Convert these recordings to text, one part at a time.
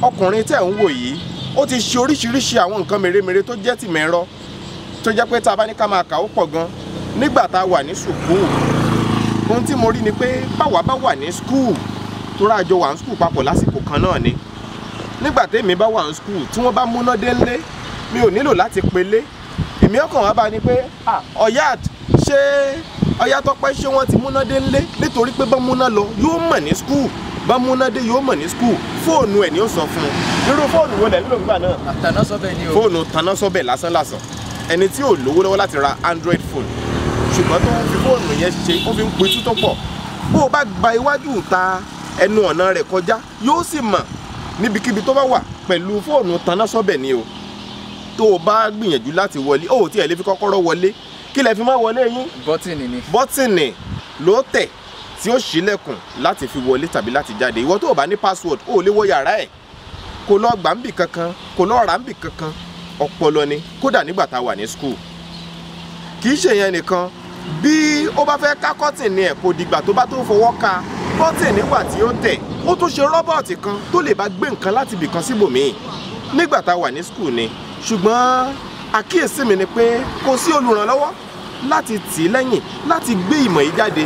ọkùnrin tẹ́ ń wò yìí ó ti ṣe oríṣiríṣi àwọn nǹkan mèremère tó jẹ́ tìmẹ̀rọ tó jẹ́ pé tá a bá ní ká máa kà ó pọ̀ gan nígbà tá a wà ní sùkúù. Ohun tí mo rí ni pé báwa bá wà ní skúù tó rájọ wà ní skúù papọ̀ lásìkò kan náà ni. Nígbà tèmi bá wà ní skúù tí wọ́n bá múná dé ńlé mi ò nílò láti pelé. Èmi ọkàn wá bá ní pé ọ̀yá ṣé ọ̀yá Tọ́pẹ́ ṣé wọ́n ti múná dé ńlé nítorí pé bá múná lọ yóò mọ̀ ní skúù bá múná dé yóò mọ̀ ní skúù fóònù ẹ̀ ni ó sọ fún un. Irú fóònù wo lẹ̀ nílò nígbà náà? Tanásọ́bẹ̀ ni o. Fóònù tanásọ́bẹ̀ lásán ẹni tí ò lówó lọ́wọ́ láti ra Android phone ṣùgbọ́n tó ń fi fóònù yẹn ṣe ó fi ń pitú tó pọ̀. Bó o bá gba iwájú ta ẹnu ọ̀nà rẹ̀ kọjá yóò sì mọ̀ níbikíbi tó bá wà pẹ̀lú fóònù tanásọ́bẹ̀ ni o. Tó o bá gbìyànjú láti wọlé ó tiẹ̀ lè fi kọ́kọ́rọ́ wọlé kí lẹ fi máa wọlé yín? Bọ́tìnì ni. Bọ́tìnì ló tẹ̀ tí ó ṣílẹ̀kùn láti fi wọlé tàbí láti jáde. Ìwọ tó o bá ní password ó lè wọ yàrá ẹ̀ kó lọ gbà ń bì kankan kó lọ rà ń bì kankan. Ọpọlọ ni kódà nígbà tá a wà ní school. Kì í ṣe yẹn nìkan bí ó bá fẹ́ ká kọ́tìnì ẹ̀ kò dìgbà tó bá tó fọwọ́ ka kọ́tìnì nígbà tí ó tẹ̀ ó tún ṣe rọ́bọ̀tì kan tó lè bá gbé nǹkan láti ibì kan síbòmíì nígbà tá a wà ní school ni. Ṣùgbọ́n àkíyèsí mi ni pé kò sí olùrànlọ́wọ́ láti tì í lẹ́yìn láti gbé ìmọ̀ yìí jáde.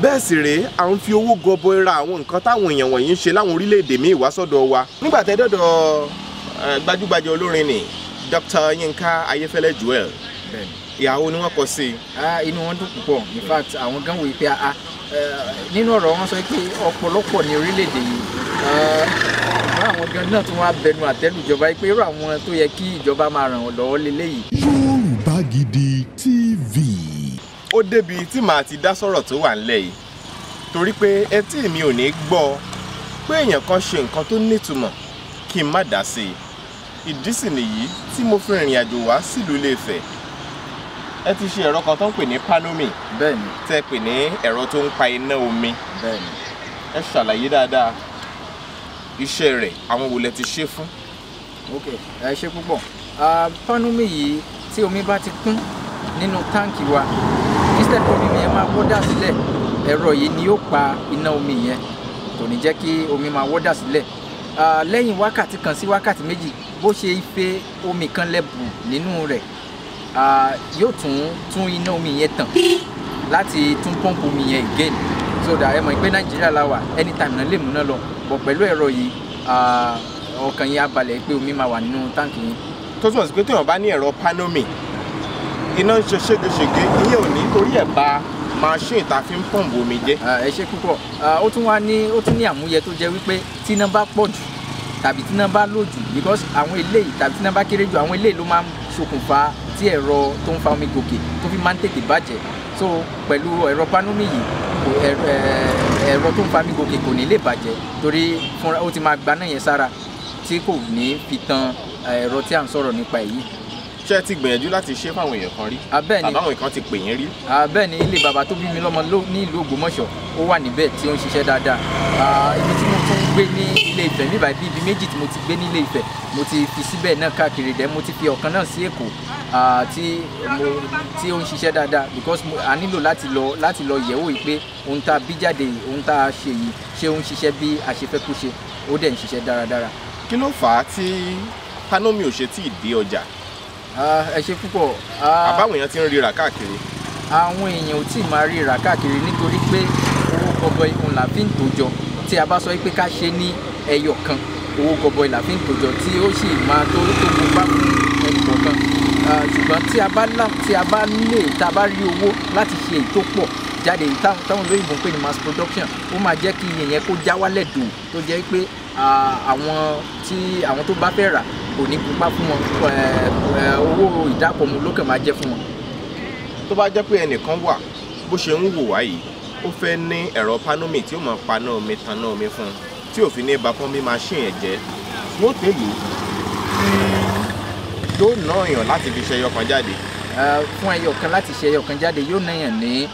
Bẹ́ẹ̀ sì rèé à ń fi owó gọbọi ra àwọn nǹkan táwọn èèyàn wọ̀nyí ń ṣe láwọn orílẹ̀-èdè míì wá sọ́dọ̀ wa. Nígbà tẹ́ dọ́dọ̀ gbajúgbajà olórin ni Dr. Yinka Ayefele Joel ìyàwó ni wọ́n kọ sí. Inú wọn dùn púpọ̀ in fact àwọn gan wò pé nínú ọ̀rọ̀ wọn sọ pé ọ̀pọ̀lọpọ̀ ní orílẹ̀-èdè yìí àwọn gan náà tún wá bẹnu àtẹ́lù ìjọba pé irú àwọn tó yẹ kí ìjọba máa ràn wọ́n lọ́wọ́ lélẹ́yìí. Yorùbá Gidi TV. Ó débi tí màá ti dá sọ̀rọ̀ tó wà ńlẹ̀ yìí torí pé etí mi ò ní gbọ́ pé èèyàn kan ṣe nǹkan tó nítumọ̀ kí n má dá sí i. Ìdí sì nìyí tí mo fi rìnrìn àjò wá sílùú Ile-Ife. Ẹ ti ṣe ẹ̀rọ kan tó ń pè ní panomi. Bẹ́ẹ̀ni. Tẹ́ pè ní ẹ̀rọ tó ń pa iná omi. Bẹ́ẹ̀ni. Ẹ ṣàlàyé dáadáa iṣẹ́ rẹ̀ àwọn wo lẹ ti ṣe fún. Ok, ẹ ṣe púpọ̀. Panomi yìí tí omi bá ti kún nínú táǹkì wa instead kí omi yẹn máa wọ́dà sílẹ̀ ẹ̀rọ yìí ni yóò pa iná omi yẹn kò ní jẹ́ kí omi máa wọ́dà sílẹ̀. Lẹ́yìn wákàtí kan sí wákàtí méjì bó ṣe ife omi kan lẹ́bù nínú rẹ̀ yóò tún iná omi yẹn tàn láti tún pọ́ǹpù omi yẹn again so that ẹ mọ̀ pé Nàìjíríà la wà anytime náà lè múná lọ bọ̀ pẹ̀lú ẹ̀rọ yìí ọkàn yẹn á balẹ̀ pé omi máa wà nínú táǹkì yẹn. Tó túmọ̀ sí pé téèyàn bá ní ẹ̀rọ panomi iná ń ṣe ségesège ìyẹn ò ní torí ẹ̀ bà machine tá a fi ń pọ̀ǹbù omi jẹ́. Ẹ ṣe púpọ̀ ó tún ní àmúyẹ tó jẹ́ wípé tí iná bá pọ̀ jù tàbí tí iná bá lò jù because àwọn eléyìí tàbí tí iná bá kéré jù àwọn eléyìí ló máa ń ṣokùnfà tí ẹ̀rọ tó ń fa omi gòkè tó fi máa ń tètè bàjẹ́ so pẹ̀lú ẹ̀rọ panomi yìí ẹ̀rọ tó ń fa omi gòkè kò ní lè bàjẹ́ torí fúnra ó ti máa gbaná yẹn sára tí kò ní fi tan ẹ̀rọ tí à ń sọ̀rọ̀ nípa èyí. Ṣé ẹ ti gbìyànjú láti ṣe fáwọn èèyàn kan rí? Bẹ́ẹ̀ni. Àbáwọn kan ti pè yín rí? Bẹ́ẹ̀ni ilé bàbá tó bí mi lọ́mọ ní ìlú Ògbómọ̀ṣọ́ ó wà níbẹ̀ tí ó ń ṣiṣẹ́ dáadáa. Ibi tí mo tún gbé ní Ile-Ife níbàá bí ibi méjì tí mo ti gbé ní Ile-Ife mo ti fi síbẹ̀ náà káàkiri dẹ̀ mo ti fi ọ̀kan náà sí Èkó tí ó ń ṣiṣẹ́ dáadáa because a nílò láti lọ yẹ̀wò yìí pé ohun tá a bí jáde yìí ohun tá a ṣe yìí ṣé ó ń ṣiṣẹ́ bí a ṣe fẹ́ kó ṣe ó dẹ̀ ń ṣiṣẹ́ dáradára. Kí ló fà á tí panomi ò ṣe tí ì dé ọjà? Ẹ ṣe púpọ̀. Àbáwọn èèyàn ti ń ríra káàkiri. Àwọn èèyàn ò tí ì máa ríra káàkiri nítorí pé owó gọbọi òun là fi ń tòjọ tí a bá sọ pé ká ṣe ní ẹyọ kan owó gọbọi là fi ń tòjọ tí ó sì máa tó gbogbo fún ẹnì kọ̀ọ̀kan ṣùgbọ́n tí a bá rí owó láti ṣe èyí tó pọ̀ jáde táwọn olóyìnbó ń pè ní mass production ó máa jẹ́ kí iye yẹn kó já wálẹ̀ dùn tó jẹ́ pé àwọn tó bá fẹ́ rà kò ní pupa fún wọn owó ìdákọ̀mù ló kàn máa jẹ́ fún wọn. Tó bá jẹ́ pé ẹnìkan wà bó ṣe ń wò wá yìí ó fẹ́ ní ẹ̀rọ panomi tí ó máa paná omi taná omi fún un tí ò fi ní ba pọ́nmi machine ẹ̀ jẹ́ yóò tèlú yóò ná èèyàn láti fi ṣe ẹyọ kan jáde. Fún ẹyọ kan láti ṣe ẹyọ kan jáde yóò ná èèyàn ní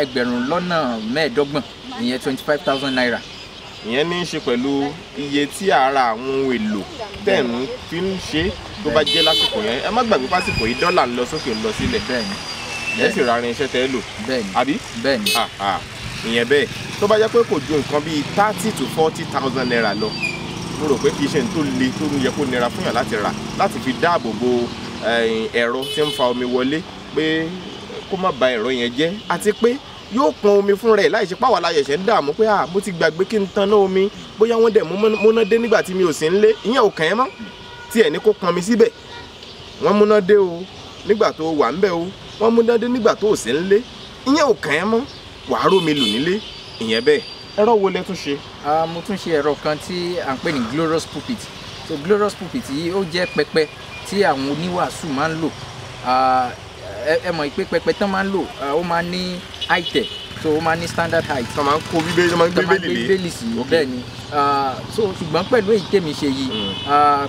ẹgbẹ̀rún lọ́nà mẹ́ẹ̀ẹ́dọ́gbọ̀n ìyẹn 25,000 naira. Ìyẹn ní í ṣe pẹ̀lú iye tí ara àwọn ohun èlò tẹ̀ ń fi ń ṣe tó bá jẹ́ lásìkò yẹn. Ẹ má gbàgbé pásìkò yìí dọ́là ń lọ sókè ń lọ sílẹ̀. Bẹ́ẹ̀ni. Ẹ sì ra irinṣẹ́ tẹ́ lò. Bẹ́ẹ̀ni. Àbí? Bẹ́ẹ̀ni. Ìyẹn bẹ́ẹ̀ tó bá jẹ́ pé kò ju nǹkan bíi 30 to 40,000 naira lọ mo rò pé kì í ṣe tó le tó yẹ kó nira fún yàn láti rà láti fi dáàbò bo ẹ̀rọ tí ń fa omi wọlé pé kó má ba ẹ̀rọ yẹn jẹ́ àti pé yóò pọn omi fún rẹ̀ láì ṣe páwà láyẹ̀ṣẹ̀ ń dààmú pé mo ti gbàgbé kí n tanná omi bóyá wọ́n dẹ̀ múná dé nígbà tí mi ò sí ń lé ìyẹn ò kàn ẹ́ mọ́ tí ẹ̀ ní kó pọn mi síbẹ̀ wọ́n múná dé o nígbà tó wà ń bẹ̀ o wọ́n múná dé nígbà tó ò sí ń lé ìyẹn ò kàn ẹ́ mọ́ wàá rómi lò nílé ìyẹn bẹ́ẹ̀. ẹ̀rọ wo lẹ tún ṣe? mo tún ṣe ẹ̀rọ kan tí à ń pè ní glorious pulpit. So glorious pulpit yìí ó jẹ́ pẹpẹ tí àwọn oníwàásù máa ń lò. Ẹ mọ̀ pé pẹpẹ tán máa ń lò ó máa ń ní height, so ó máa ń ní standard height. wọ́n máa ń kó bíbélì, wọ́n máa ń gbé bíbélì sí bẹ́ẹ̀ ni. So ṣùgbọ́n pẹ̀lú èyí tèmi ṣe yìí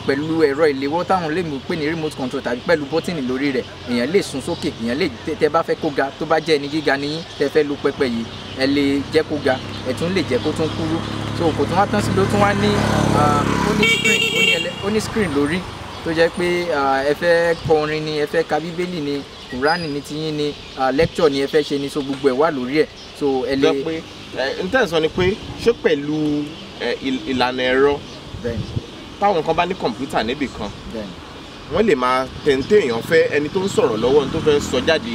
pẹ̀lú ẹ̀rọ ìléwọ́ táwọn lè mú pé ní remote control tàbí pẹ̀lú bọ́tìnì lórí rẹ̀ èèyàn lè sún sókè, èèyàn lè tẹ́ bá fẹ́ kó ga tó bá jẹ́ ẹni gíga níyìn tẹ́ fẹ́ lo pẹpẹ yìí ẹ lè jẹ́ kó ga ẹ tún lè jẹ́ kó tún kúrú. So kò tún wá tán sí ló tún wá ní ó ní screen lórí tó jẹ́ pé ẹ fẹ́ kọrin ni ẹ fẹ́ ka bíbélì ni kùránì ní tiyín ni lecture ni ẹ fẹ́ ṣe ni, so gbogbo ẹ̀ wà lórí ẹ̀. So ẹ lè n tẹ́ sọ ni pé ṣé pẹ̀lú ìlànà ẹ̀rọ táwọn kan bá ní kọ̀ǹpútà níbì kan wọ́n lè máa tẹ̀ǹtẹ̀ èèyàn fẹ́ ẹni tó ń sọ̀rọ̀ lọ́wọ́ ní tó fẹ́ sọ jáde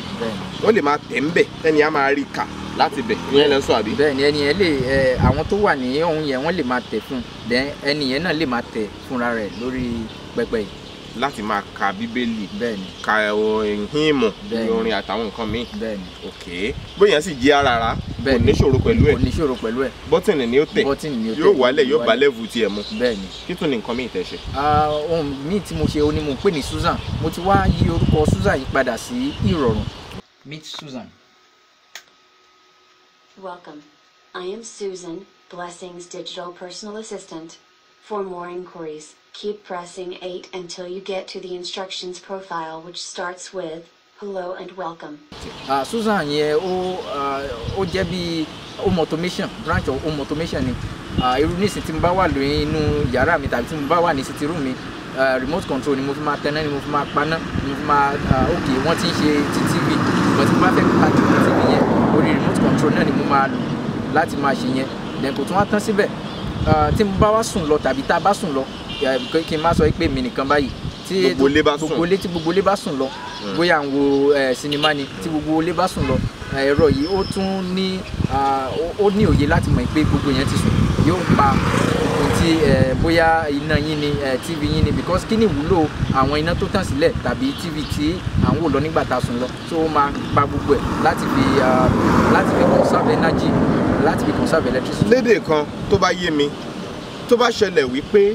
wọ́n lè máa tẹ̀ ń bẹ̀ ẹni á máa rí kà láti bẹ̀ ìyẹn lẹ́ ń sọ àbí. bẹ́ẹ̀ni ẹni yẹn lè àwọn tó wà ní ohun yẹn wọ́n lè máa tẹ̀ fún ẹni yẹn náà lè máa tẹ̀ fúnra rẹ̀ lórí pẹpẹ yìí láti máa ka bíbélì bẹ́ẹ̀ni ka híìmù orin àtàwọn nǹkan míì. bẹ́ẹ̀ni ok bóyá sì jí ara kò ní ṣòro pẹ̀lú ẹ̀. kò ní ṣòro pẹ̀lú ẹ̀. bọ́tìnì ni ó tẹ̀ yóò wálẹ̀ yóò bá lẹ́vù tiẹ̀ mu. bẹ́ẹ̀ni kí tún ní nǹkan míì tẹ̀ ṣe. ohun míì tí mo ṣe ó ní mo pè ní Susan, mo ti wá yí orúkọ Susan yìí padà sí ìrọ̀rùn. Meet Susan. Welcome. I am Susan, Blessing's digital personal assistant. For more inquiries, keep pressing 8 until you get to the instructions profile, which starts with hello and welcome. Susan yẹn ó jẹ́ bí home automation, branch of home automation ni. Irú nísìn tí mo bá wà lórí inú yàrá mi tàbí tí mo bá wà ní sitting room mi, remote control ni mo fi máa tẹná, ni mo fi máa paná, ni mo fi máa ok wọ́n ti ń ṣe ti TV, but tí mo bá fẹ́ pa ti TV yẹn orí remote control náà ni mo máa lò láti máa ṣe yẹn. Then kò tún wá tán síbẹ̀, tí mo bá wá sùn lọ tàbí tá a bá sùn lọ kí n má sọ pé mi nìkan báyìí tí gbogbo ilé bá sùn lọ bóyá à ń wo sinimá ni tí gbogbo ilé bá sùn lọ ẹ̀rọ yìí ó tún ní ó ní òye láti mọ̀ pé gbogbo yẹn ti sùn yóò pa ohun tí bóyá iná yín ni TV yín ni, because kí ni ìwúlò àwọn iná tó tàn sílẹ̀ tàbí TV tí à ń wò lọ nígbà tá a sùn lọ, tó máa pa gbogbo ẹ̀ láti fi conserve energy, láti fi conserve electricity. lédè kan tó bá yé mi, tó bá ṣẹlẹ̀ wípé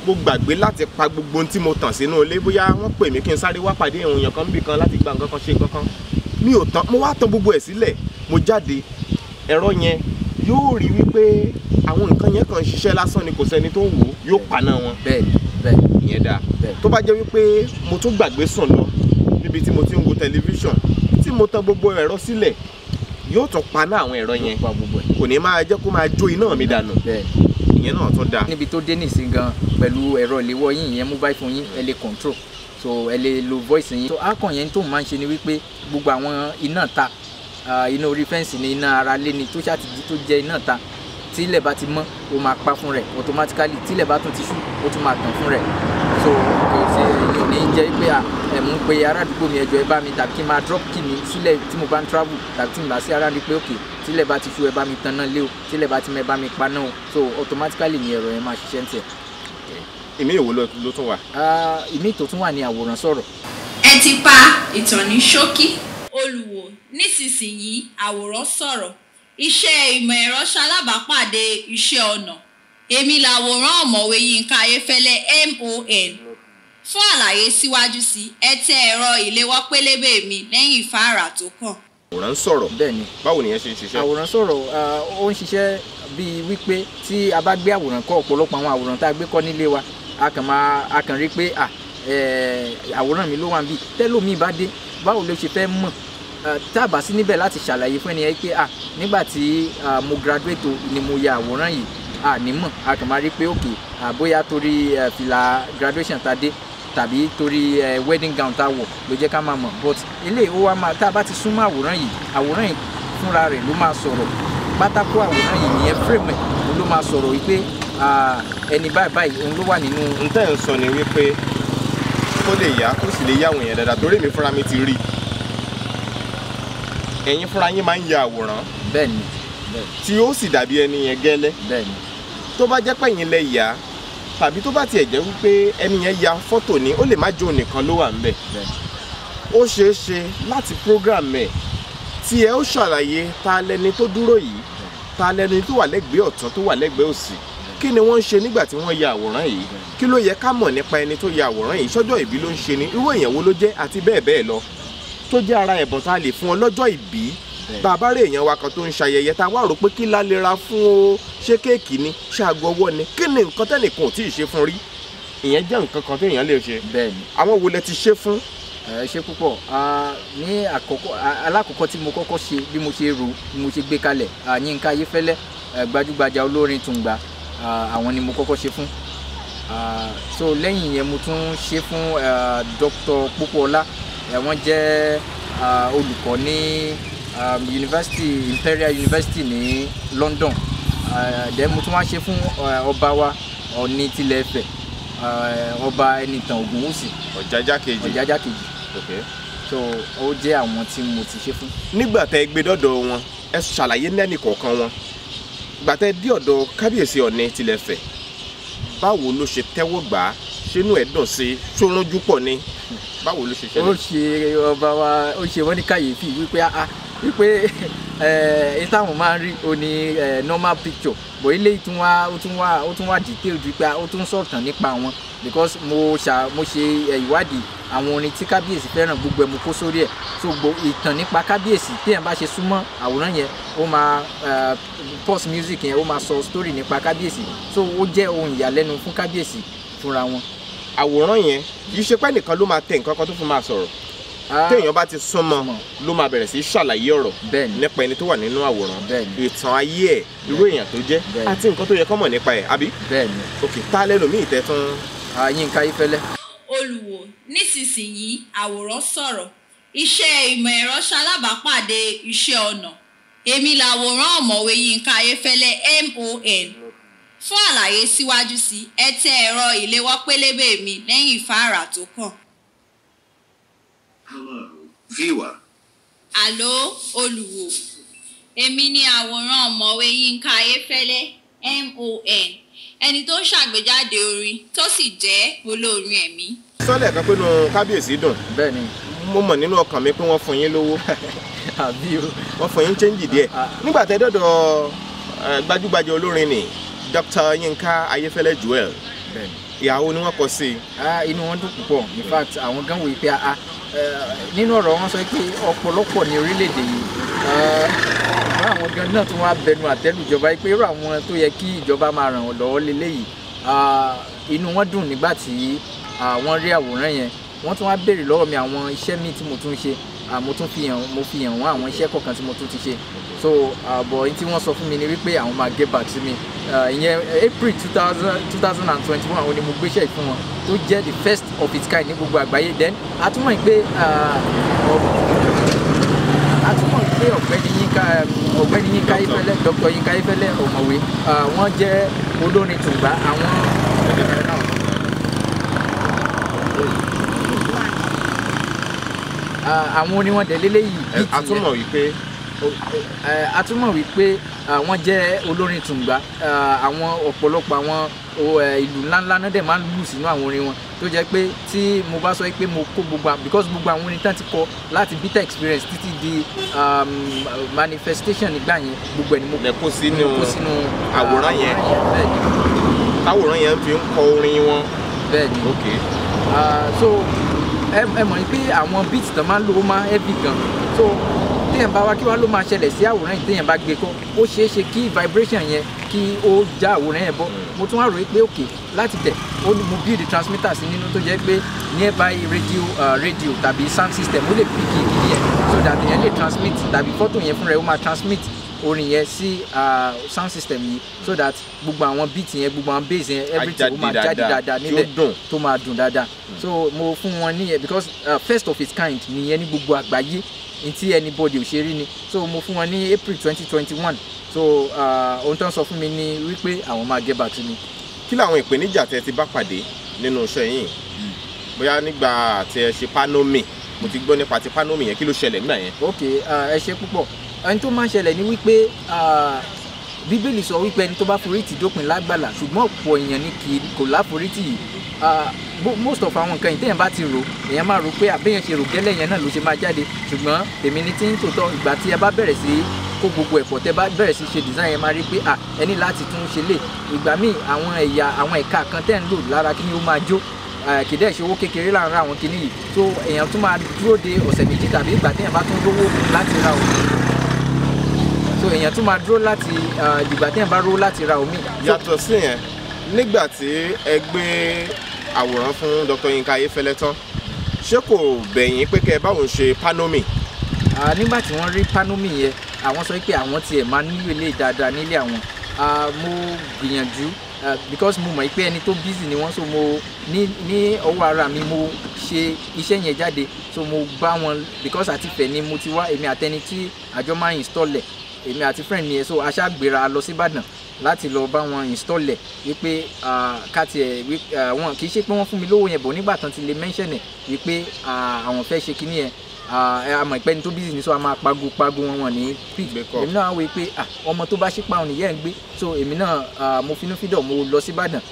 mo gbàgbé láti pa gbogbo ohun tí mo tàn sínú ilé, bóyá wọ́n pè mí kí n sáré wá pàdé èèyàn kan bì kan láti gba nǹkan kan ṣe nǹkan kan, mi ò tán, mo wá tàn gbogbo ẹ̀ sílẹ̀, mo jáde, ẹ̀rọ yẹn yóò rí wípé àwọn nǹkan yẹn kàn ń ṣiṣẹ́ lásán ni kò sẹ́ni tó ń wò ó, yóò paná wọn. bẹ́ẹ̀ni ìyẹn dáa. tó bá jẹ́ wípé mo tún gbàgbé sùn lọ níbi tí mo ti ń wo tẹlifíṣàn tí mo tàn gbogbo ẹ̀rọ sílẹ̀, yóò tún paná àwọn ẹ̀rọ yẹn, kò ní máa jẹ́ kó máa jó iná mi dànù. ìyẹn náà tún dáa. níbi tó dé nìsín gan pẹ̀lú ẹ̀rọ ìléwọ́ yín ìyẹn mobile phone yín ẹ lè control, so ẹ lè lo voice yín. so akàn yẹn tó máa ń ṣe ni wípé gbogbo àwọn iná ta iná orí fẹ́ǹsì ni, iná ara lé ni, tó ṣàtìjí tó jẹ́ iná ta, tí ilẹ̀ bá ti mọ́ ó máa pa fún rẹ̀ automatically, tí ilẹ̀ bá tún ti ṣú ó tún máa tàn fún rẹ̀. so kò sí èyí ò ní jẹ́ pé mú pé ará àdúgbò mi ẹjọ́ ẹ bá mi, tàbí kí n máa drop key mi sílẹ̀ tí mo bá ń travel, tàbí tí mo bá sí ará ní pé ok tí ilẹ̀ bá ti ṣú ẹ bá mi tan náà lé o, tí ilẹ̀ bá ti mọ́ ẹ bá mi pa náà o, so automatically ni ẹ̀rọ yẹn máa ṣiṣẹ́ ń tiẹ̀. ìmí ìwò ló tún wà. ìmí tó tún wà ní àwòrán sọ̀rọ̀. ẹ ti pa ìtàn ní ṣókí. olùwò nísinsìnyí àwòrán sọ̀rọ̀, iṣẹ́ ìmọ̀ ẹ̀rọ ṣalábàápàdé iṣẹ́ ọnà. èmi làwòrán ọ̀mọ̀wé Yinka Ayefele MON. fún àlàyé síwájú sí ẹ tẹ ẹ̀rọ ìléwọ́ pélébé mi lẹ́yìn ìfáàrà tó kàn. àwòrán sọ̀rọ̀. bẹ́ẹ̀ni. báwo nìyẹn ṣe ń ṣiṣẹ́. àwòrán sọ̀rọ̀ ó ń ṣiṣẹ́ bíi wípé tí a bá gbé àwòrán kọ́, ọ̀pọ̀lọpọ̀ àwọn àwòrán tá a gbé kọ́ nílé wa a kàn rí pé àwòrán mi ló wà níbí, tẹ́lómi bá dé báwo ló ṣe fẹ́ mọ̀, tá a bá sí níbẹ̀ láti ṣàlàyé fún ẹnìyẹn pé nígbà tí mo graduate ni mo ya àwòrán yìí, nímọ̀ a kàn máa rí pé òkè bóyá torí fìlà graduation tá a dé tàbí torí wedding gown tá a wọ̀ ló jẹ́ ká máa mọ̀, but eléyìí ó wá máa tá a bá ti súnmọ́ àwòrán yìí fúnra rẹ̀ ló máa sọ̀rọ̀, pátákó àwòrán yìí nìyẹn frame ẹ̀ ló máa sọ̀rọ̀ wípé ẹni báyìí òun ló wà nínú. n tẹ́ ń sọ ni wípé kó lè yá kó sì lè yá àwọn èèyàn dáadáa torí mi fúnra mi ti rí ẹ̀yin fúnra yín máa ń ya àwòrán bẹ́ẹ̀ni tí ó sì dàbí ẹni yẹn gẹ́lẹ́ bẹ́ẹ̀ni tó bá jẹ́ pẹ̀yìn lẹ yá tàbí tó bá tiẹ̀ jẹ́ wípé ẹni yẹn ya fọ́tò ni ó lè má jó nìkan ló wà ńbẹ̀ ó ṣeé ṣe láti program ẹ̀ tí ẹ ó ṣàlàyé ta lẹni tó dúró yìí ta lẹni tó wà lẹ́gbẹ̀ẹ́ ọ̀tún tó wà lẹ́gbẹ̀ẹ́ òsì kí ni wọ́n ń ṣe nígbà tí wọ́n ya àwòrán yìí kí ló yẹ ká mọ̀ nípa ẹni tó ya àwòrán yìí ṣọ́jọ́ ìbí ló ń ṣe ni irú èèyàn wo ló jẹ́ àti bẹ́ẹ̀ bẹ́ẹ̀ lọ tó jẹ́ ara ẹ̀bùn tá a lè fún ọ lọ́jọ́ ìbí bàbá rẹ̀ èèyàn wa kan tó ń ṣayẹyẹ ta wá rò pé kí la lè ra fún o ṣé kéèkì ni ṣé aago ọwọ́ ni kí ni nǹkan tẹ́nìkan ò tí ì ṣe fún rí ìyẹn jẹ́ nǹkan kan téèyàn lè ṣe bẹ́ẹ̀ni àwọn wo lẹ ti ṣe fún. ṣe púpọ̀ ní àkọ́kọ́ alákọ̀ọ́kọ́ tí mo kọ́kọ́ ṣe bí mo ṣe rò bí mo ṣe gbé kalẹ̀ Yinka Ayefele gbajúgbajà olórin Tùngbà àwọn ni mo kọ́kọ́ ṣe fún so lẹ́yìn yẹn mo tún ṣe fún Dr. Pópóọlá wọ́n jẹ́ olùkọ́ ní Imperial University ní London then mo tún wá ṣe fún ọba wa Ọọ̀ni tilẹ̀-Ifẹ̀ ọba Ẹnìtàn Ògúnwùsì Ọ̀jájá kejì okay. So ó jẹ́ àwọn tí mo ti ṣe fún. nígbà tẹ́ gbé dọ́dọ̀ wọn ẹ ṣàlàyé lẹ́nì kọ̀ọ̀kan wọn ìgbà tẹ́ dé ọ̀dọ̀ kábíyèsí Ọọ̀ni tilẹ̀-Ifẹ̀ báwo ló ṣe tẹ́wọ́ gbà á ṣínú ẹ̀ dùn sí ṣórúnjú pọ̀ ni báwo ló ṣe ṣẹlẹ̀. ó ṣe ọba wa ó ṣe wọ́n ní kàyéfì wípé táwọn máa ń rí o ní normal picture bọ̀ ilé ó tún wá detailed wípé ó tún sọ̀tàn nípa wọn because mo ṣe ìwádìí àwọn orin tí kábíyèsí fẹ́ràn gbogbo ẹ̀ mo kó sórí ẹ̀ so gbogbo ìtàn nípa kábíyèsí téèyàn bá ṣe súnmọ́ àwòrán yẹn ó máa pause music yẹn ó máa sọ story nípa kábíyèsí so ó jẹ́ ohun ìyàlẹ́nu fún kábíyèsí fúnra wọn. àwòrán yẹn kì í ṣe pé nìkan ló máa tẹ nǹkan kan tó fi máa sọ̀rọ̀ téèyàn bá ti súnmọ́ ló máa bẹ̀rẹ̀ sí ṣàlàyé ọ̀rọ̀ nípa ẹni tó wà nínú àwòrán ìtàn ayé ẹ̀ irú èèyàn tó jẹ́ àti nǹkan tó yẹ kó mọ̀ nípa ẹ̀ àbí. bẹ́ẹ̀ni. ok tá lẹ́lòmíì tẹ́ tún. Yinka Ayefele. Olùwò nísinsìnyí àwòrán sọ̀rọ̀ iṣẹ́ ìmọ̀ ẹ̀rọ ṣalábàápàdé iṣẹ́ ọnà èmi làwòrán ọ̀mọ̀wé Yinka Ayefele MON fún àlàyé síwájú sí ẹ tẹ ẹ̀rọ ìléwọ́ pélébé mi lẹ́yìn ìfáàrà tó kàn. Hello, viewer. Àló olùwò èmi ni àwòrán ọ̀mọ̀wé Yinka Ayefele MON ẹni tó ń ṣàgbéjáde orin tó sì jẹ́ olórin ẹ̀mí. sọ́lẹ̀ kan pé inú kábíyèsí dùn. bẹ́ẹ̀ni. mo mọ̀ nínú ọkàn mi pé wọ́n fún yín lówó. àbí o. wọ́n fún yín chẹ́ńjì díẹ̀. nígbà tẹ́ dọ́dọ̀ gbajúgbajà olórin ni Dr. Yinka Ayefele Joel. bẹ́ẹ̀ni. ìyàwó ni wọ́n kọ sí. inú wọn dùn púpọ̀ in fact àwọn gan wòye pé nínú ọ̀rọ̀ wọn sọ pé ọ̀pọ̀lọpọ̀ ní orílẹ̀-èdè yìí àwọn gan náà tún wá bẹnu àtẹ́lù ìjọba pé irú àwọn tó yẹ kí ìjọba máa ràn wọ́n lọ́wọ́ lélẹ́yìí inú wọn dùn nígbà tí wọ́n rí àwòrán yẹn wọ́n tún wá béèrè lọ́wọ́ mi àwọn iṣẹ́ míì tí mo tún ṣe mo fi hàn wọ́n àwọn iṣẹ́ kọ̀ọ̀kan tí mo tún ti ṣe so bọ̀ tí wọ́n sọ fún mi ni wípé àwọn máa get back sí mi ìyẹn April 2021 òun ni mo gbéṣẹ́ fún wọn tó jẹ́ the first of its kind ní gbogbo àgbáyé then àtúmọ̀ pé ọ̀gbẹ́ni Yinka Ayefele Dr. Yinka Ayefele ọ̀mọ̀wé wọ́n jẹ́ olórin Tùngbà àwọn orin wọn dẹ̀ lélẹ́yìí. àtúmọ̀ wípé wọ́n jẹ́ olórin Tùngbà àwọn ọ̀pọ̀lọpọ̀ àwọn ìlú ńláńlá náà dẹ̀ máa ń lù sínú àwọn orin wọn tó jẹ́ pé tí mo bá sọ pé mo kó because gbogbo àwọn orin tán ti kọ láti bitter experience títí di manifestation nígbà yẹn gbogbo ẹ̀ ni mo kó sínú àwòrán yẹn táwòrán yẹn fi ń kọ orin wọn. bẹ́ẹ̀ni. ok. so ẹ mọ̀ pé àwọn beats tán máa ń lò ó máa heavy gan so téèyàn bá wá kí wá ló máa ṣẹlẹ̀ sí àwòrán yìí téèyàn bá gbé kọ́ ó ṣeé ṣe kí vibration yẹn kí ó já àwòrán yẹn bọ́ mo tún wá rò pé òkè láti tẹ̀ ó ní mo build transmitter sí nínú tó jẹ́ pé nearby radio tàbí sound system ó lè pick ìdí yẹn so that èèyàn lè transmit tàbí fọ́tò yẹn fúnra ẹ̀ ó máa transmit orin yẹn sí sound system yìí so that gbogbo àwọn beat yẹn gbogbo àwọn bass yẹn everything ó máa jáde dáadáa níbẹ̀ tó máa dùn dáadáa so mo fún wọn níyẹn because first of its kind nìyẹn ní gbogbo àgbáyé ntí anybody ò ṣe rí ni so mo fún wọn ní April 2021 so ohun tó ń sọ fún mi ni wípé àwọn máa get back to me. kí làwọn ìpèníjà tẹ́ ti bá pàdé nínú iṣẹ́ yín bóyá nígbà tí ẹ ṣe panomi mo ti gbọ́ nípa ti panomi yẹn kí ló ṣẹlẹ̀ nígbà yẹn. ok ẹ ṣe púpọ̀ ẹni tó máa ń ṣẹlẹ̀ ni wípé bíbélì sọ wípé ẹni tó bá forítì dópin lágbàlá ṣùgbọ́n ọ̀pọ̀ èèyàn ni kò láforítì yìí most of àwọn nǹkan ìtẹ̀yìn bá ti rò èèyàn máa rò pé àbẹ́yẹn ṣe rò gẹ́lẹ́ yẹn náà ló ṣe máa jáde ṣùgbọ́n tèmi ni tí ń tòótọ́ ìgbà tí ẹ bá bẹ̀rẹ̀ sí kó gbogbo ẹ̀pọ̀ tẹ́ bá bẹ̀rẹ̀ sí ṣe design yẹn máa rí pé ẹ ní láti tún ṣe lè ìgbà míì àwọn ẹ̀ka kan tẹ́ ń lò lára kí ni ó máa jó kìdẹ́ ìṣòwò kékeré láàárín àwọn kinní yìí so èèyàn tún máa dúró de ọ̀sẹ̀ méjì tàbí ìgbà téèyàn bá tún rówó láti ra omi so èèyàn tún máa dúró láti ìgbà téèyàn bá rówó láti ra omi. yàtọ̀ sí yẹn nígbà tí ẹ gbé àwòrán fún Dr. Yinka Ayefele tán ṣé kò bẹ̀yìn pé kẹ́ ẹ báwọn ṣe panomi. nígbà tí wọ́n rí panomi yẹn àwọn sọ pé àwọn tiẹ̀ máa nílò ilé dáadáa nílé àwọn mo gbìyànjú because mo mọ̀ pé ẹni tó busy ni wọ́n so mo ní ọwọ́ ara mi mo ṣe iṣẹ́ yẹn jáde so mo bá wọn because àti fẹ̀ ni mo ti wá èmi àtẹni tí àjọ máa install ẹ̀ èmi àti friend mi yẹn so aṣágbéra lọ sí Ìbàdàn láti lọ bá wọn install ẹ̀ wípé káti ẹ̀ wọn kì í ṣe pé wọ́n fún mi lówó yẹn bọ̀ nígbà tán ti lè mention ẹ̀ wípé àwọn fẹ́ ṣe kinní yẹn àmọ́ ìpẹ́ni tó busy ni so a máa pago wọn ní pick èmi náà wí pé ọmọ tó bá ṣípa òun nìyẹn ń gbé so èmi náà mo finú fídọ̀ mo lọ sí Ìbàdàn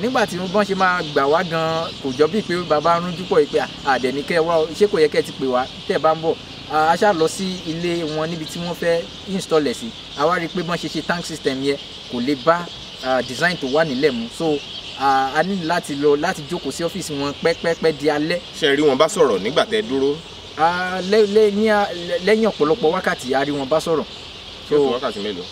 nígbà tí wọ́n ṣe máa gbà wá gan kò jọ bíi pé bàbá ń rújú pọ̀ pé àdẹ̀níkẹ́ wá ṣé kò yẹ kẹ́ ti pè wá tẹ́ bá ń bọ̀ a ṣá lọ sí ilé wọn níbi tí wọ́n fẹ́ install ẹ̀ sí a wá rí i pé bọ́n ṣe tank system yẹn kò lè bá design tó wà nílẹ̀ mu so a ní láti lọ láti jókòó sí ọ́fíìsì wọn pẹ́pẹ́pẹ́ di alẹ́. ṣe rí wọn bá sọ̀rọ̀ nígbà tẹ́ dúró. lẹ́yìn ọ̀pọ̀lọpọ̀ wákàtí a rí wọn bá sọ̀rọ̀. so wákàtí mélòó.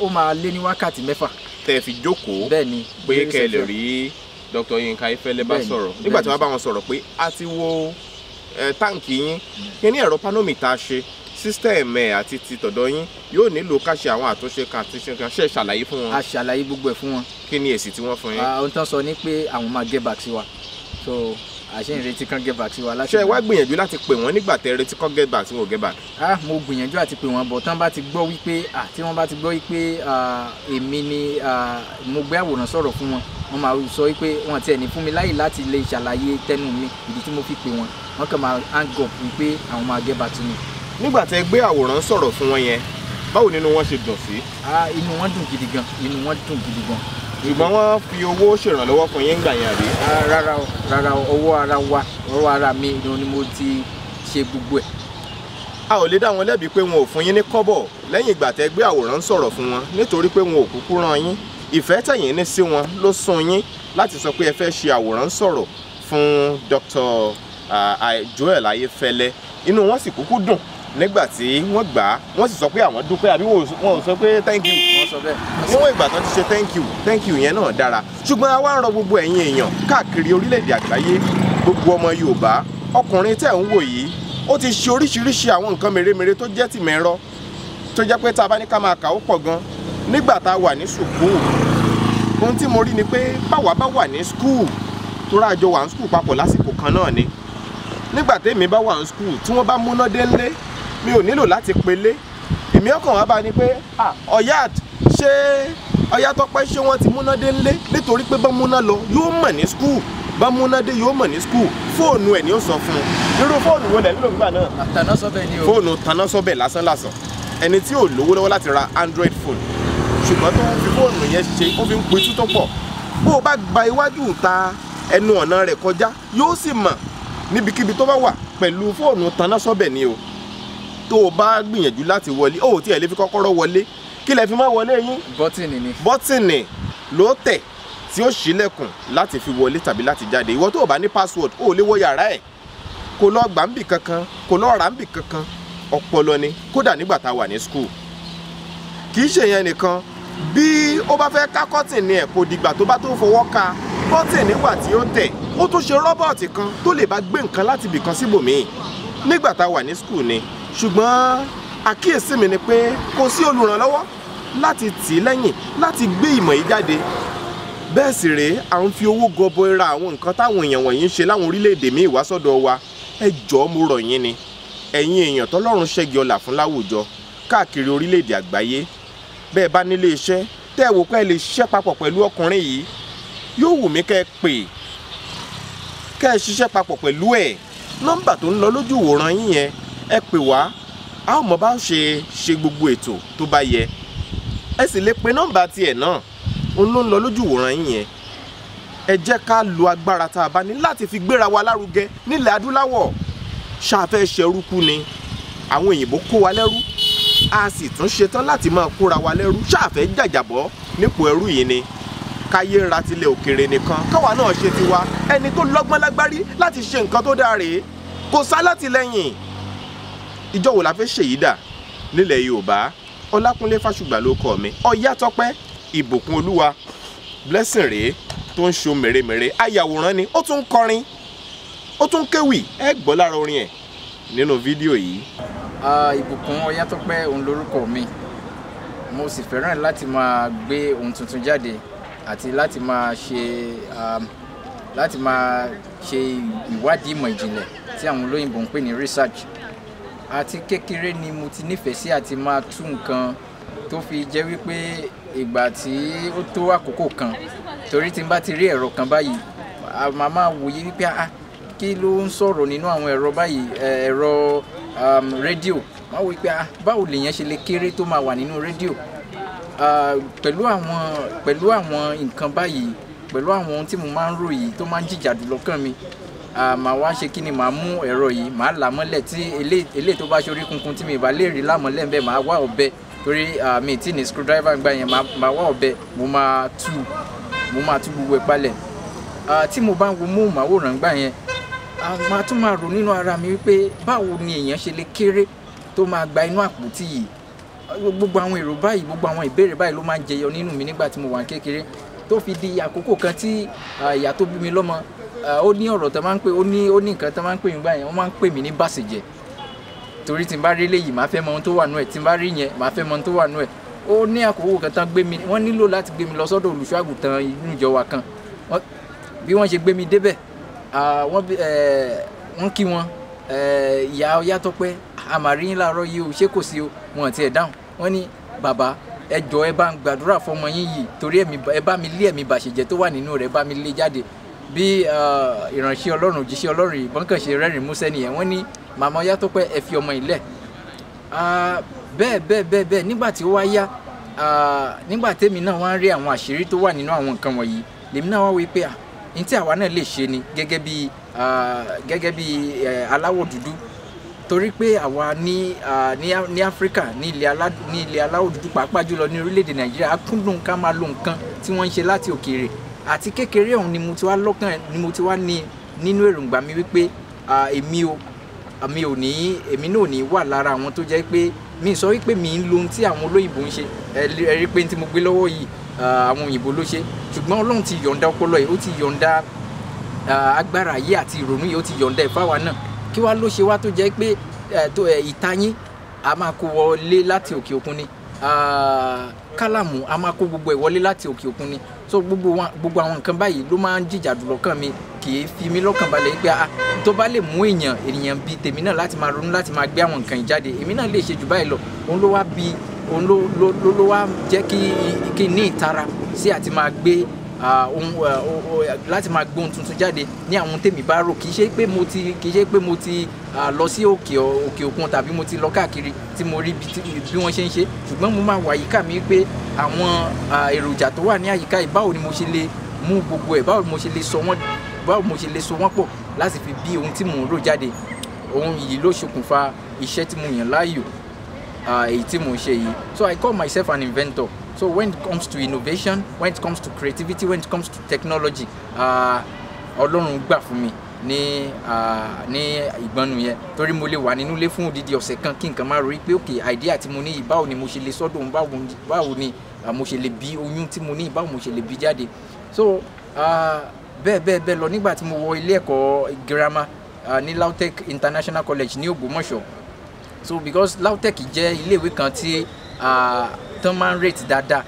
ó máa lé ní wákàtí 6. tẹ́ fi jókòó bẹ́ẹ̀ni pé kẹ́ lè rí Dr. Yinka Ayefele bá sọ̀rọ̀ nígbà tí wọ́n bá wọn sọ̀rọ̀ pé a ti wo táǹkì yín kí ní ẹ̀rọ panomi tá a ṣe system ẹ̀ àti ti tọ̀dọ̀ yín yóò nílò ká ṣe àwọn àtúnṣe kan ṣe ṣàlàyé fún wọn. a ṣàlàyé gbogbo ẹ̀ fún wọn. kí ni èsì tí wọ́n fún yín. ohun tán sọ ni pé àwọn máa get back sí wa so àṣẹ ìrètí kan get back sí wa. ṣé ẹ wá gbìyànjú láti pè wọ́n nígbà tẹ́ retí kan get back tí wọ́n ò get back. mo gbìyànjú àti pè wọ́n bọ̀ tán bá ti gbọ́ wípé tí wọ́n bá ti gbọ́ wípé èmi ni mo gbé àwòrán sọ̀rọ̀ fún wọn wọ́n máa sọ wípé wọ́n tiẹ̀ ní fún mi láyè láti lè ṣàlàyé tẹnu mi ìdí tí mo fi pè wọ́n kàn máa hang up wípé àwọn máa get back sí mi. nígbà tẹ́ gbé àwòrán sọ̀rọ̀ fún wọn yẹn báwo nínú wọn ṣe dùn sí. inú wọn dùn gidi gan ṣùgbọ́n wọ́n fi owó ṣèrànlọ́wọ́ fún yín gbà yẹn àbí. rárá ọwọ́ ara mi ni mo ti ṣe gbogbo ẹ̀. a ò lè dá wọn lẹ́bi pé wọn ò fún yín ní kọ́bọ̀ lẹ́yìn ìgbà tẹ́ gbé àwòrán sọ̀rọ̀ fún wọn nítorí pé wọn ò kúkú rán yín ìfẹ́ tẹ̀yìn ní sí wọn ló sún yín láti sọ pé ẹ fẹ́ ṣe àwòrán sọ̀rọ̀ fún Dr. Joel Ayefele inú wọn sì kúkú dùn nígbà tí wọ́n gbà á wọ́n sì sọ pé àwọn dúpẹ́ àbí wọn ò sọ pé thank you. wọ́n sọ bẹ́ẹ̀. níwọ̀n ìgbà tán ti ṣe thank you yẹn náà dára ṣùgbọ́n a wá ń rọ gbogbo ẹ̀yin èèyàn káàkiri orílẹ̀-èdè àgbáyé gbogbo ọmọ Yorùbá ọkùnrin tẹ̀ ń wò yìí ó ti ṣe oríṣiríṣi àwọn nǹkan mèremère tó jẹ́ tìmẹ̀rọ tó jẹ́ pé tá a bá ní ká máa kà ó pọ̀ gan nígbà tá a wà ní sùkúù ohun tí mo rí ni pé báwa bá wà ní skúù tó rájọ wà ní skúù papọ̀ lásìkò kan náà ni nígbà tèmi bá wà ní skúù tí wọ́n bá múná dé ńlé mi ò nílò láti pelé èmi ọkàn wá bá ní pé ọ̀yá ṣé ọ̀yá Tọ́pẹ́ ṣé wọ́n ti múná dé ńlé nítorí pé bá múná lọ yóò mọ̀ ní skúù bá múná dé yóò mọ̀ ní skúù fóònù ẹ̀ ni ó sọ fún un irú fóònù wo lẹ̀ nílò nígbà náà. tanásọ́bẹ̀ ni o. fóònù tanásọ́bẹ̀ lásánlàsàn ẹni tí ò lówó lọ́wọ́ láti ra Android phone ṣùgbọ́n tó ń fi fóònù yẹn ṣe ó fi ń pitú tó pọ̀ bó o bá gba iwájú ta ẹnu ọ̀nà rẹ̀ kọjá yóò sì mọ̀ níbikíbi tó bá wà pẹ̀lú fóònù tanásọ́bẹ̀ ni o tó o bá gbìyànjú láti wọlé ó tí ẹ lè fi kọ́kọ́rọ́ wọlé kí lẹ fi máa wọlé yín. bọ́tìnì ni. bọ́tìnì ló tẹ̀ tí ó ṣílẹ̀kùn láti fi wọlé tàbí láti jáde ìwọ tó o bá ní password ó lè wọ yàrá ẹ̀ kó lọ gbà ń bì kankan kó lọ rà ń bì kankan ọpọlọ ni kódà nígbà tá a wà ní school kì í ṣe yẹn nìkan bí ó bá fẹ́ ká kọ́tìnì ẹ̀ kò dìgbà tó bá tó fọwọ́ ka kọ́tìnì wà tí ó tẹ̀ ó tún ṣe rọ́bọ̀tì kan tó lè bá gbé nǹkan láti ibì kan síbòmíì nígbà tá a wà ní school ni ṣùgbọ́n àkíyèsí mi ni pé kò sí olùrànlọ́wọ́ láti tì í lẹ́yìn láti gbé ìmọ̀ yìí jáde bẹ́ẹ̀ sì rèé à ń fi owó gọbọi ra àwọn nǹkan táwọn èèyàn wọ̀nyí ń ṣe láwọn orílẹ̀-èdè míì wá sọ́dọ̀ wa ẹ jọ̀ọ́ mo rọ̀ yín ni ẹ̀yin èèyàn tọ́lọ́run ṣẹ́gi ọlà fún láwùjọ káàkiri orílẹ̀-èdè àgbáyé bẹ́ẹ̀ bá nílé iṣẹ́ tẹ́ ẹ wò pé ẹ lè ṣiṣẹ́ papọ̀ pẹ̀lú ọkùnrin yìí yóò wù mí kẹ́ ẹ pè kẹ́ ẹ ṣiṣẹ́ papọ̀ pẹ̀lú ẹ̀. Nọ́mbà tó ń lọ lójú ìwòran yín yẹn ẹ pè wá a ó mọ bá ṣe gbogbo ètò tó bá yẹ. Ẹ sì lè pe nọ́mbà tiẹ̀ náà òun ló ń lọ lójú ìwòran yín yẹn. Ẹ jẹ́ ká lo agbára tá a bá ní láti fi gbéra wa lárugẹ nílẹ̀ adúláwọ̀. Ṣàfẹ́ ṣerúkú ni àwọn òyìnbó kó wa lẹ́rú a sì tún ṣetán láti máa kóra wa lẹ́rú. Ṣàfẹ́ jàjàbọ́ nípò ẹrú yìí ni káyé ra tilẹ̀ òkèrè nìkan káwa náà ṣe tiwa. Ẹni tó lọ́gbọ́n lágbárí láti ṣe nǹkan tó dáa rèé kò sá látìlẹ́yìn. Ìjọ wo la fẹ́ ṣèyí dà nílẹ̀ Yorùbá? Ọlákúnlé Fásùgbà ló kọ mi. Ọ̀yátọ́pẹ́ ìbùkún olúwa blessing rèé tó ń ṣo mèremère. Ayàwòrán ni ó tún kọrin ó tún kéwì ẹ gbọ́ lára orin ẹ̀ nínú fídíò yìí. Ìbùkún Ọ̀yátọ́pẹ́ òun lórúkọ mi. Mo sì fẹ́ràn láti máa gbé ohun tuntun jáde àti láti máa ṣe ìwádìí ìmọ̀ ìjìnlẹ̀ tí àwọn olóyìnbó ń pè ní research. Àti kékeré ni mo ti nífẹ̀ẹ́ sí àti máa tú nǹkan tó fi jẹ́ wípé ìgbà tí ó tó àkókò kan torí tí n bá ti rí ẹ̀rọ kan báyìí màá máa wòye wípé kí ló ń sọ̀rọ̀ nínú àwọn ẹ̀rọ báyìí ẹ̀rọ rédíò máa wò wípé báwo lèèyàn ṣe lè kéré tó máa wà nínú rédíò pẹ̀lú àwọn nǹkan báyìí pẹ̀lú àwọn ohun tí mo máa ń rò yìí tó máa ń jìjàdù lọ́kàn mi màá wá ṣe kí ni màá mú ẹ̀rọ yìí màá là mọ́lẹ̀ tí eléyìí tó bá ṣorí kunkun tí mi bá lè rí lámọ́lẹ̀ ń bẹ́ẹ̀ màá wá ọ̀bẹ torí mi tí ní screwdriver gbà yẹn màá wá ọ̀bẹ mo máa tú gbogbo ẹ̀ palẹ̀ tí mo bá ń wo móhùnmáwòrán gbà yẹn màá tún máa rò nínú ara mi wípé báwo ni èèyàn ṣe lè kéré tó máa gba inú àpótí yìí gbogbo àwọn èrò báyìí gbogbo àwọn ìbéèrè báyìí ló máa ń jẹyọ nínú mi nígbà tí mo wà kékeré tó fi di àkókò kan tí ìyá tó bí mi lọ́mọ ó ní ọ̀rọ̀ tó máa ń pè ó ní nǹkan tó máa ń pè mí báyìí wọ́n máa ń pè mí ní bàṣẹ̀jẹ̀ torí tí n bá rí eléyìí màá fẹ́ mọ ohun tó wà nú ẹ̀ tí n bá rí yẹn màá fẹ́ mọ ohun tó wà nú ẹ̀ ó ní àkókò kan tán gbé mi wọ́n nílò láti gbé mi lọ sọ́dọ̀ olùṣọ́ àgùntàn inú ìjọ wa kan bí wọ́n ṣe gbé mi débẹ̀ wọ́n kí wọn ìyá Ọ̀yátọ́pẹ́ àmàrí láàárọ̀ yìí o ṣé kò sí o wọn ti ẹ̀ dáhùn wọ́n ní bàbá ẹ jọ̀ọ́ ẹ bá ń gbàdúrà fọmọ yín yìí torí ẹ bá mi lé ẹ̀mí bàṣẹ̀jẹ̀ tó wà nínú rẹ̀ bá mi lé jáde bí ìránṣẹ́ Ọlọ́run òjíṣẹ́ Ọlọ́run ìbọn kàn ṣe rẹ́rìn músẹ́ nìyẹn wọ́n ní màmá Ọ̀yátọ́pẹ́ ẹ fi ọmọ ilẹ̀ bẹ́ẹ̀ nígbà tí ó wá yá nígbà tèmi náà wá ń rí àwọn àṣírí tó wà nínú àwọn nǹkan wọ̀nyí lèmi náà wá wí pé ní tí àwa náà lè ṣe ni gẹ́gẹ́ bí aláwọ̀ dúdú torí pé àwa ní Áfíríkà ní ilẹ̀ aláwọ̀ dúdú pàápàá jùlọ ní orílẹ̀-èdè Nàìjíríà a kúndùn ká máa lo nǹkan tí wọ́n ń ṣe láti òkèèrè àti kékeré ọ̀hún ni mo ti wá lọ́kàn ni mo ti wá ní nínú èròǹgbà mi wípé èmi náà ò ní wà lára àwọn tó jẹ́ pé mi sọ wípé mi ń lo ohun tí àwọn olóyìnbó ń ṣe ẹ rí pé tí mo gbé lọ́wọ́ yìí àwọn òyìnbó ló ṣe ṣùgbọ́n Ọlọ́run ti yọ̀ǹda ọpọlọ yìí ó ti yọ̀ǹda agbára yìí àti ìrònú yìí ó ti yọ̀ǹda ìfáwa náà kí wá ló ṣe wá tó jẹ́ pé ìtayín a máa kó wọlé láti òkè òkun ni kálàmù a máa kó gbogbo ẹ̀ wọlé láti òkè òkun ni so gbogbo àwọn nǹkan báyìí ló máa ń jìjàdù lọ́kàn mi kì í fi mí lọ́kàn balẹ̀ pé tó bá lè mú èèyàn bíi tèmi náà láti máa ronú láti máa gbé àwọn nǹkan ìjáde èmi náà lè ṣe jù báyìí lọ òun ló wá jẹ́ kí ní ìtara sí àti máa gbé láti máa gbé ohun tuntun jáde ní àwọn tèmi bá rò kì í ṣe pé mo ti lọ sí òkè òkun tàbí mo ti lọ káàkiri tí mo rí bí wọ́n ṣe ń ṣe ṣùgbọ́n mo máa wà yíká mi pé àwọn èròjà tó wà ní àyíká yìí báwo ni mo ṣe lè mú gbogbo ẹ̀ báwo mo ṣe lè so wọ́n pọ̀ láti fi bí ohun tí mò ń rò jáde ohun yìí ló ṣokùnfà iṣẹ́ tí mo yàn láàyò èyí tí mò ń ṣe yìí so I call myself an inventor. So when it comes to innovation, when it comes to creativity, when it comes to technology, Ọlọ́run gbà fún mi ní ìgbọ́nu yẹn torí mo lè wà nínú ilé fún odidi ọ̀sẹ̀ kan kí nǹkan máa rí pé okay idea tí mo ní yìí báwo ni mo ṣe lè sọ́dọ̀ báwo ni mo ṣe lè bí oyún tí mo ní yìí báwo mo ṣe lè bí jáde so bẹ́ẹ̀ lọ nígbà tí mo wọ ilé ẹ̀kọ́ girama ní LAUTECH International College ní Ògbómọ̀ṣọ́ so because LAUTECH jẹ́ iléèwé kan tí tán máa ń rate dáadáa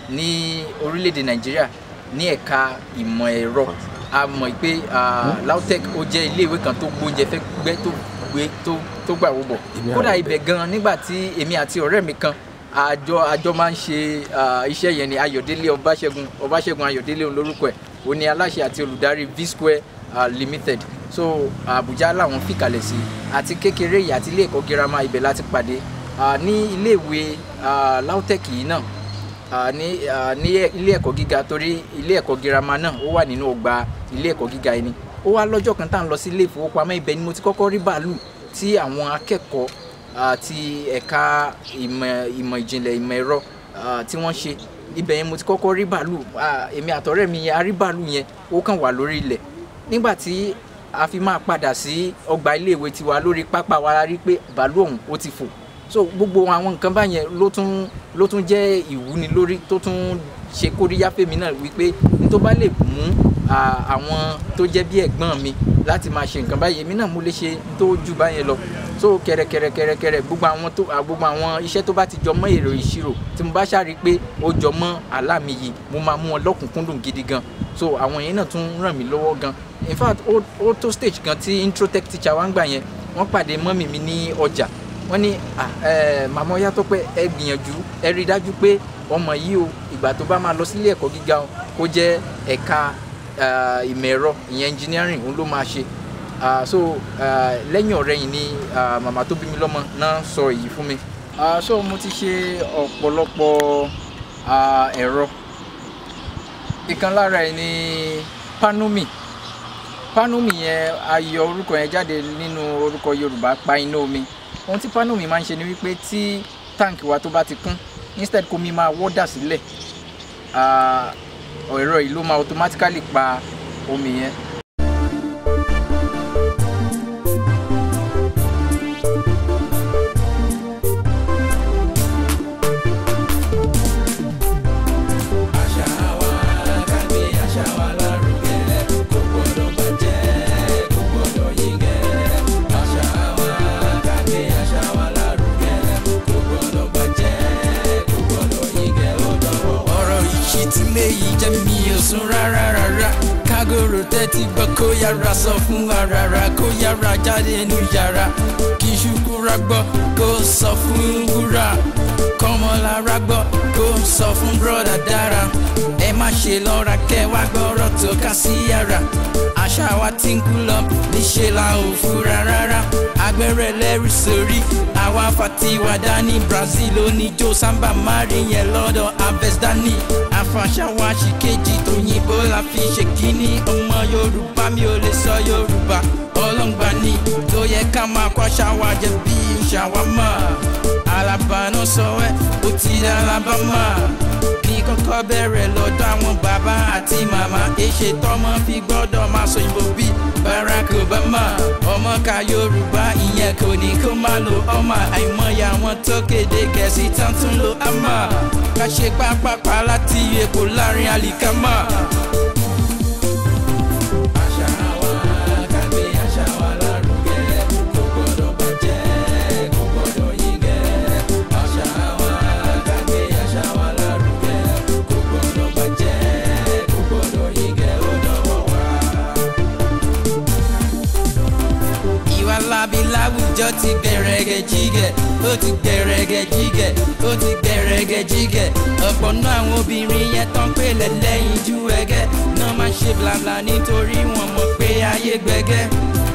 ní orílẹ̀-èdè Nàìjíríà ní ẹ̀ka ìmọ̀ ẹ̀rọ a mọ̀ pé LAUTECH ó jẹ́ iléèwé kan tó gbóúnjẹ fẹ́ gbé tó gbà wó bọ̀ kódà ibẹ̀ gan nígbà tí èmi àti ọ̀rẹ́ mi kan àjọ máa ń ṣe iṣẹ́ yẹn ni Ayọ̀délé Ọbáṣẹ́gun Ayọ̀délé lórúkọ ẹ̀. Ó ní aláṣẹ àti olùdarí V-Square Limited. So Àbújá làwọn fìkàlẹ̀ sí àti kékeré yìí àti ilé ẹ̀kọ́ girama ibẹ̀ láti pàdé ní iléèwé LAUTECH yìí náà ní ilé ẹ̀kọ́ gíga torí ilé ẹ̀kọ́ girama náà ó wà nínú ọgbà ilé ẹ̀kọ́ gíga yìí ni. Ó wá lọ́jọ́ kan tá à ń lọ sí ilé ìfowópamọ́ ibẹ̀ ni mo ti kọ́kọ́ rí bàálù tí àwọn akẹ́kọ̀ọ́ ti ẹ̀ka ìmọ̀ ìjìnlẹ̀ ìmọ̀ ẹ̀rọ tí wọ́n ṣe. Ibẹ̀ yẹn mo ti kọ́kọ́ rí bàálù èmi àtọ̀rẹ́ mi yẹn a rí bàálù yẹn ó kàn wà lórí ilẹ̀. Nígbà tí a fi máa padà sí ọgbà iléèwé tiwa lórí pápá wa rí pé bàálù ọ̀hún ó ti fò. So gbogbo àwọn nǹkan báyẹn ló tún jẹ́ ìwúni lórí tó tún ṣe kóríyá fèmí náà wípé ní tó bá lè mú àwọn tó jẹ́ bí ẹ̀gbọ́n mi láti máa ṣe nǹkan báyìí èmi náà mo lè ṣe tó jù báyẹn lọ. So kẹrẹkẹrẹ gbogbo àwọn iṣẹ́ tó bá ti jọ mọ́ èrò ìṣirò tí mo bá ṣàrí pé ó jọ mọ́ àlá mi yìí mo máa mú wọn lọ́kùnkúndùn gidi gan. So àwọn yẹn náà tún ràn mí lọ́wọ́ gan. In fact ó tó stage kan tí introtech teacher wa ń gbà yẹn wọ́n pàdé mọ́mì mi ní ọjà. Wọ́n ní màmá Ọyá tó pé ẹ gbìyànjú ẹ rí dájú pé ọmọ yìí o ìgbà tó bá máa lọ sílé ẹ̀kọ́ gíga kó jẹ́ ẹ̀ka ìmọ̀ ẹ̀rọ ìyẹn engineering òun ló máa ṣe. So lẹ́yìn ọ̀rẹ́yìn ni màmá tó bí mi lọ́mọ náà sọ èyí fún mi. So mo ti ṣe ọ̀pọ̀lọpọ̀ ẹ̀rọ. Ìkan lára ẹ̀ ni Panumi yẹn a yọ orúkọ yẹn jáde nínú orúkọ Yorùbá pa iná omi. Ohun tí Panumi máa ń ṣe ni wípé tí táǹkì wa tó bá ti kún instead kó mi máa wọ́dà sílẹ̀ ẹ̀rọ yìí ló máa automatically pa omi yẹn. Kágòrò tẹ́tí gbọ́ kó yára sọ fún wa rárá kó yára jáde nínú yàrá kí ṣùkúrà gbọ́ kó sọ fún wúrà kọ́mọlára gbọ́ kó sọ fún bọ́dà dára ẹ má ṣe lọ́ra kẹ́ wá gbọ́rọ̀ tó ká sí yàrá àṣà wa ti ń kú lọ níṣẹ́ la ò fura rárá agbẹ́rẹ́ lẹ́rìí sórí àwa fatiwa dání Brazil oníjó samba mari yẹn lọ́dọ̀ abẹ́sdání àfàṣà wa ṣì kejì tóyìnbó la fi ṣe kíní ọmọ Yorùbá mi ò lè sọ Yorùbá ọlọ́ngbà ni tó yẹ ká máa kọ́ àṣà wa jẹ bí ṣàwámà alábàánú sọ ẹ́ ó ti dá Alabama kí kọ́kọ́ bẹ̀rẹ̀ lọ́dọ̀ àwọn bàbá àti màmá èṣe tọ́mọ fi gbọ́dọ̀ máa sọ ìbò bí Barack Obama ọmọ ká Yorùbá ìyẹn kò ní kó má lo ọmọ àìmọye àwọn tó kéde Gẹ̀ẹ́sì tán tún lo àmà ká ṣe pápápá láti Èkó láàrin àlìkámà. Láwùjọ ti gbẹ̀rẹ̀gẹ̀ jígẹ̀ ó ti gbẹ̀rẹ̀gẹ̀ jígẹ̀ ó ti gbẹ̀rẹ̀gẹ̀ jígẹ̀ ọ̀pọ̀ náà àwọn obìnrin yẹn tán pé lẹ́lẹ́yìn ju ẹgẹ́ náà máa ṣe blabla nítorí wọn mọ̀ pé ayé gbẹgẹ́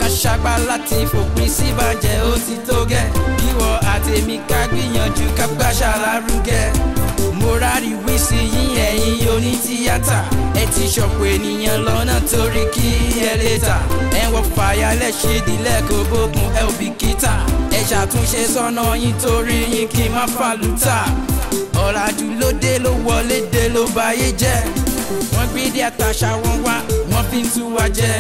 ká ṣàgbá láti fòpin síbàjẹ́ ó ti tó gẹ́ kíwọ àtèmi ká gbìyànjú ká gbàṣà lárugẹ mo rárí wíṣí yín ẹ̀yin oní tíátà ẹ ti ṣọ̀pọ̀ ènìyàn lọ́nà torí kí ẹ lè tà ẹ wọ fàyà lẹ́ṣẹ̀dílẹ̀ kò bókun ẹ ò bìkítà ẹ ṣàtúnṣe sọ́nà yín torí yín kí n má fàlùtà ọ̀làjú ló dé ló wọlé dé ló báyé jẹ́ wọ́n gbé dé àtàṣà wọn wá wọ́n fi ń tú wa jẹ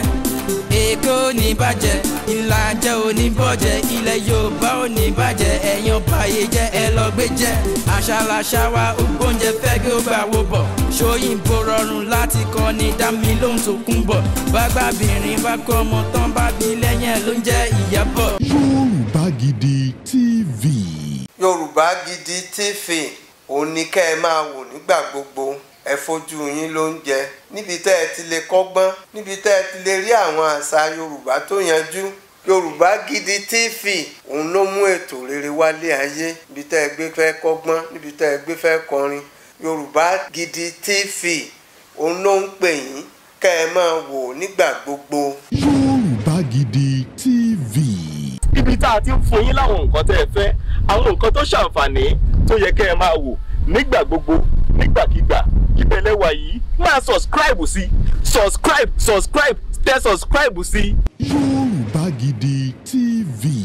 Èkó ní bàjẹ́ Ìlàjẹ ò ní bọ́jẹ́ ilẹ̀ Yorùbá ò ní bàjẹ́ ẹ̀yàn báyé jẹ́ ẹ lọ gbé jẹ́ àṣà làṣà wa ògbóúnjẹ fẹ́ kí ó gbà wó bọ̀ ṣóyìnbó rọrùn láti kọ́ ni dámi lóhùn tó kún bọ̀ bágbàbìnrin bá kọ́ ọmọ tán bá bí lẹ́yìn ẹ̀ ló ń jẹ́ Ìyábọ̀. Yorùbá Gidi TV. Yorùbá Gidi TV òun ni kẹ́ ẹ máa wò nígbà gbogbo ẹ fojú yín ló ń jẹ níbi tẹ́ ẹ ti lè kọ́gbọ́n níbi tẹ́ ẹ ti lè rí àwọn àṣà Yorùbá tó yanjú Yorùbá Gidi TV òun ló mú ètò rere wálé ayé níbi tẹ́ ẹ gbé fẹ́ kọ́gbọ́n níbi tẹ́ ẹ gbé fẹ́ kọrin Yorùbá Gidi TV òun ló ń pè yín kẹ́ ẹ máa wò nígbà gbogbo. Yorùbá Gidi TV. ibi tá a ti ń fún yín láwọn nǹkan tẹ́ ẹ fẹ́ àwọn nǹkan tó ṣàǹfààní tó yẹ kẹ́ ẹ máa wò nígbà gbogbo nígbàkigbà ìbẹ̀lẹ̀ wà yìí máa subscribe sí subscribe tẹ subscribe sí. Yorùbá Gidi TV.